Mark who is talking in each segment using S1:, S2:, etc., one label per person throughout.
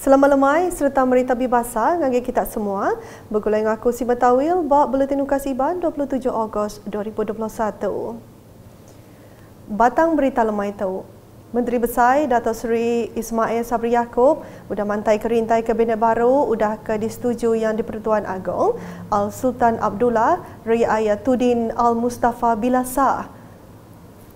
S1: Selamat lemai serta merita bibasa ngagi kita semua. Bergulai dengan aku si Batawil bak Buletin Ukas Iban 27 Ogos 2021. Batang berita lemai tahu. Menteri Besar Dato' Seri Ismail Sabri Yaakob sudah mantai kerintai kabinet baru sudah disetujui yang di-Pertuan Agong Al-Sultan Abdullah Riayatuddin Al-Mustafa Bilasa.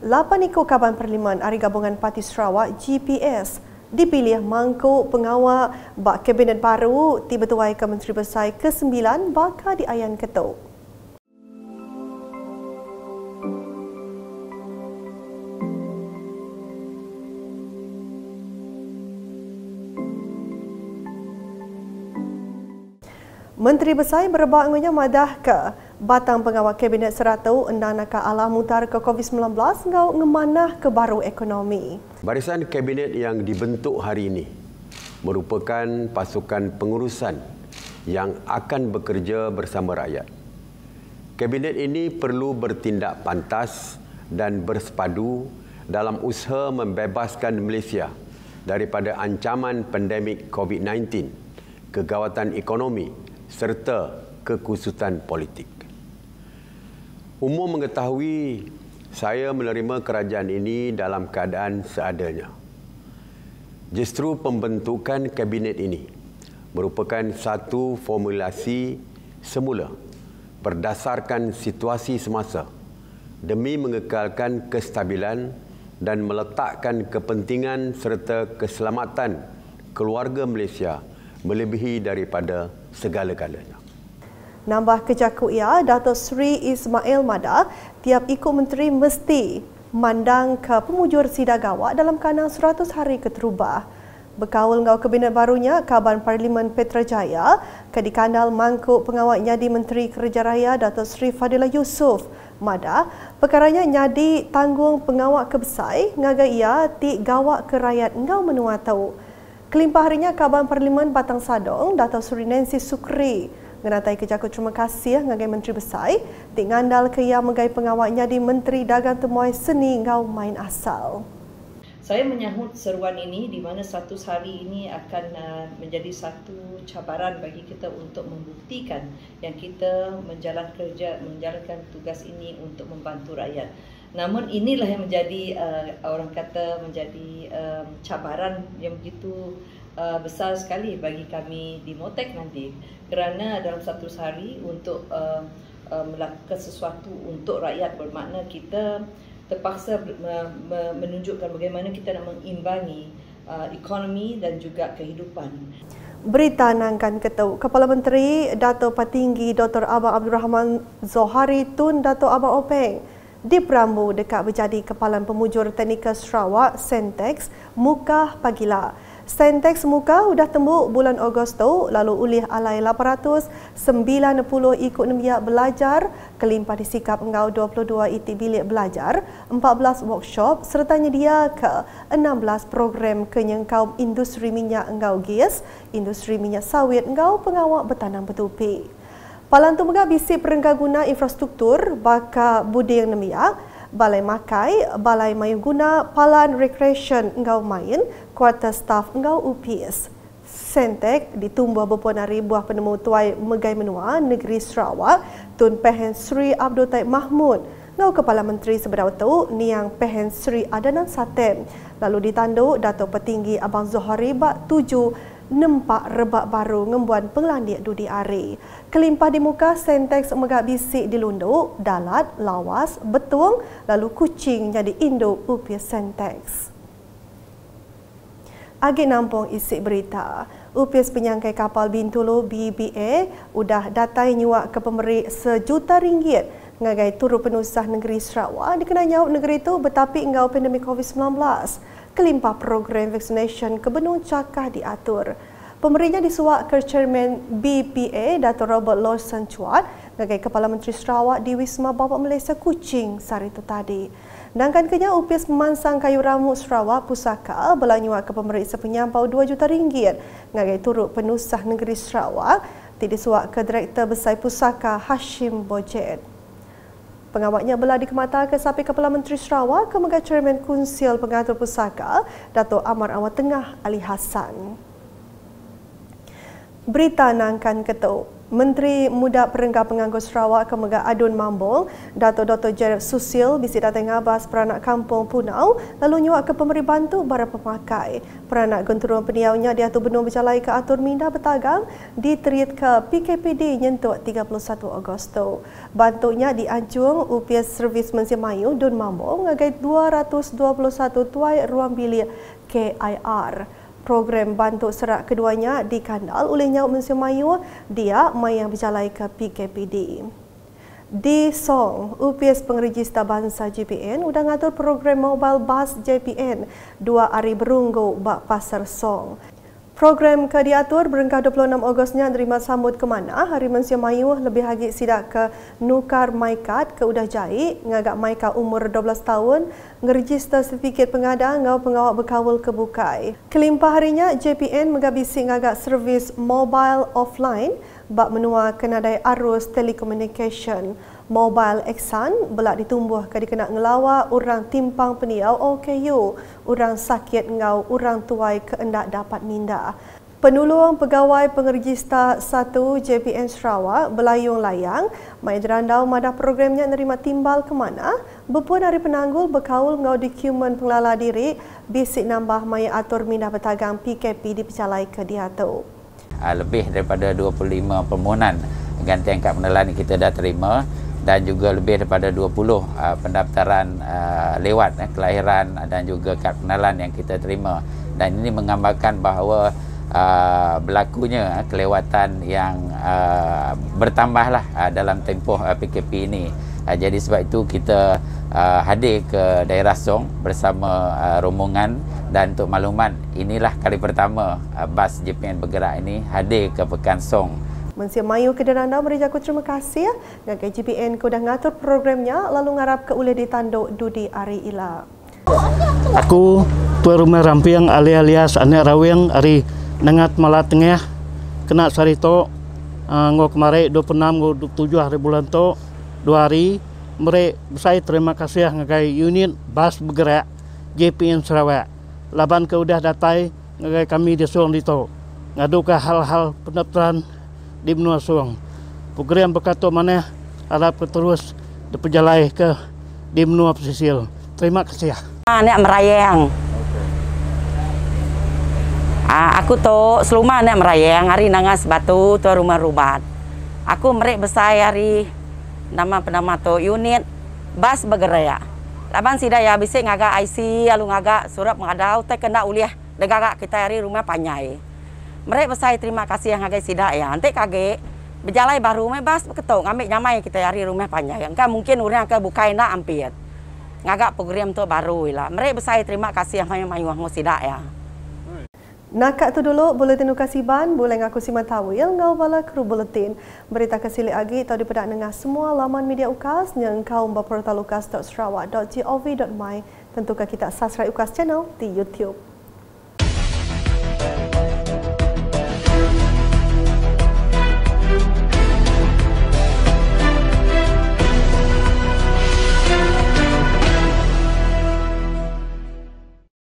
S1: 8 ikut Kaban Parlimen Ahli Gabungan Parti Sarawak GPS dipilih mangkuk pengawal bak kabinet baru tiba-tiba ke Menteri Besar ke-9 bakal diayan ketuk. Menteri Besar berebak ngunya madah ke batang pengawal kabinet seratu endang nakal alah mutar ke COVID-19 ngau ngemanah ke baru ekonomi.
S2: Barisan kabinet yang dibentuk hari ini merupakan pasukan pengurusan yang akan bekerja bersama rakyat. Kabinet ini perlu bertindak pantas dan bersepadu dalam usaha membebaskan Malaysia daripada ancaman pandemik COVID-19, kegawatan ekonomi serta kekusutan politik. Umum mengetahui saya menerima kerajaan ini dalam keadaan seadanya. Justru pembentukan kabinet ini merupakan satu formulasi semula berdasarkan situasi semasa demi mengekalkan kestabilan dan meletakkan kepentingan serta keselamatan keluarga Malaysia melebihi daripada segala-galanya.
S1: Nambah kejaku ia, Dato' Seri Ismail Mada, tiap ikut menteri mesti mandang ke pemujur sidang gawat dalam kanang 100 hari keterubah. Berkawal ngau kabinet barunya, Kaban Parlimen Petrajaya, ke dikandal mangkuk pengawalnya di Menteri Kerja Raya Dato' Seri Fadilah Yusof. Mada, perkaranya nyadi tanggung pengawal kebesar, ngagai ia ti gawat ke rakyat ngau menua tahu. Kelimpah harinya Kaban Parlimen Batang Sadong, Dato' Seri Nancy Sukri, menatai kejaku terima kasih ngagai Menteri Besar, di ngandal ke ia megai pengawalnya di Menteri Dagang Temuai Seni ngau main asal.
S3: Saya menyahut seruan ini di mana 100 hari ini akan menjadi satu cabaran bagi kita untuk membuktikan yang kita menjalankan tugas ini untuk membantu rakyat. Namun inilah yang menjadi orang kata menjadi cabaran yang begitu besar sekali bagi kami di Motek nanti, kerana dalam 100 hari untuk melakukan sesuatu untuk rakyat bermakna kita terpaksa menunjukkan bagaimana kita nak mengimbangi ekonomi dan juga kehidupan.
S1: Berita nangkan ketua Kepala Menteri Dato' Patinggi Dr. Abang Abdul Rahman Zohari Tun Dato' Abang Openg diperambu dekat berjadi Kepala Pemujur Teknikal Sarawak Sentex Muka Pagila. Sentex Muka sudah tembuk bulan Ogos tu, lalu ulih alai 890 ikut nembiak belajar, kelimpah disikap engau 22 itik bilik belajar, 14 workshop serta nyedia ke 16 program kenyengkau industri minyak engau gas, industri minyak sawit engau pengawak bertanam betupi. Palan tu megak bisi perenggak-guna infrastruktur baka budi yang nembiak, balai makai, balai mayung guna, palan recreation engau main, kuarter staf engau UPS. Sentek ditumbuh berpuanari buah penemu tuai megai menua negeri Sarawak, Tun Pehen Sri Abdul Taib Mahmud, ngau Kepala Menteri sebenar tu Niang Pehen Sri Adanan Satem. Lalu ditanduk Dato' Petinggi Abang Zohari bak 7 nempak rebak baru ngembuan penglandik dudi ari. Kelimpah di muka Sentex megak bisik dilunduk, dalat, lawas, betung, lalu kucing jadi induk UPS Sentex. Agi nampung isi berita, UPS penyangkai kapal Bintulu BBA udah datai nyuak ke pemberi RM1 juta ngagai turut penusah negeri Sarawak dikenal nyaut negeri itu betapi engau pandemik COVID-19. Kelimpah program vaccination kebenung cakah diatur. Pemberinya disuak ke Chairman BPA Dato' Robert Lawson Chuat ngagai Kepala Menteri Sarawak di Wisma Bapak Malaysia Kuching sehari itu tadi. Sedangkan kenya UPS memansang kayu rambut Sarawak Pusaka belanyuak ke pemberi sepenyampau RM2 juta ngagai turut penusah negeri Sarawak disuak ke Direktur Besar Pusaka Hashim Bojet. Pengawatnya belah dikemata ke sapi Kepala Menteri Sarawak ke Megah Chairman Kunsil Pengatur Pusaka Dato' Amar Awat Tengah Ali Hassan. Berita nangkan ketuk. Menteri Muda Perenggar Penganggur Sarawak Kemegak Adun Mambong, Dato' Dr. Jared Susil bisi datang ngabas peranak kampung Punau lalu nyuak ke pemberi bantu barang pemakai. Peranak genturun peniaunya di Atu Benung berjalai ke Atur Minda Betagang diterit ke PKPD nyentuk 31 Agosto. Bantunya dianjung UPS Servis Mencia Mayu Dun Mambong ngagai 221 tuai ruang bilik KIR. Program bantu serak keduanya dikandal oleh Nyauk Mencia Mayu dia yang berjalai ke PKPD. Di Song, UPS Pengerejista Bangsa JPN sudah ngatur program mobile bus JPN 2 hari berunggu bak Pasar Song. Program ke diatur berengkah 26 Ogosnya nerima sambut ke mana Hari Mencia Mayu lebih lagi sidak ke nukar MyCard ke udah jahit ngagak MyCard umur 12 tahun ngeregister sertifikat pengada ngau pengawak berkawal ke bukai. Kelimpah harinya JPN megabisi ngagak servis mobile offline bak menua kenadai arus telekomunikasi. Mobile Exxon belak ditumbuh ke dikena ngelawa orang timpang peniau OKU, orang sakit ngau orang tuai keendak dapat minda. Penulung Pegawai Pengerejista 1 JPN Sarawak belayung layang, mai jerandau madah programnya nerima timbal ke mana, bepun hari penanggul berkaul ngau dokumen pengelola diri, bisik nambah mai atur minda bertagang PKP dipecalai ke diatu.
S4: Lebih daripada 25 permohonan gantian kad pengenalan kita dah terima dan juga lebih daripada 20 pendaftaran lewat kelahiran dan juga kad pengenalan yang kita terima, dan ini menggambarkan bahawa berlakunya kelewatan yang bertambahlah dalam tempoh PKP ini. Jadi sebab itu kita hadir ke daerah Song bersama rombongan, dan untuk maklumat inilah kali pertama bas JPN bergerak ini hadir ke Pekan Song.
S1: Mencia Mayu ke Derandau merijaku terima kasih ngagai JPN ko dah ngatur programnya lalu ngarap ke uleh ditanduk Dudi Ari Ila.
S5: Aku tuan rumah rampiang alias anak raweng ari nangat Malat Tengah kena sarito ngo kemarin 26 ngo 27 hari bulan to 2 hari mereka saya terima kasih ngagai unit bas bergerak JPN Sarawak. Laban ke udah datai ngagai kami di Suang dito ngadu ke hal-hal pendaftaran di benua Suang. Program berkata mana harap terus diperjalai ke di benua pesisir. Terima kasih.
S6: Anak merayang. Aku tu seluma anak merayang hari nangas batu tu rumah rubat. Aku merek besar hari nama penama tu unit bas bergerak. Laban sida ya bisik ngaga IC lalu ngaga surat mengadau tak kena uliah negara kita hari rumah Panyai. Mereka besar terima kasih yang agak sidak ya. Nanti kage berjalai baru rumah bas ketuk ngambil nyamai kita hari rumah Panyai. Kan mungkin orang ke bukai nak ampir. Ngagak program tu baru lah. Mereka besar terima kasih yang mayu ngo sidak ya.
S1: Nakak tu dulu buletin ukasiban boleh ngaku siman tawil ngau bala kru buletin. Berita kesilik agi tau dipedak nengah semua laman media ukas yang kau membawa portal ukas.sarawak.gov.my. Tentukan kita subscribe ukas channel di YouTube.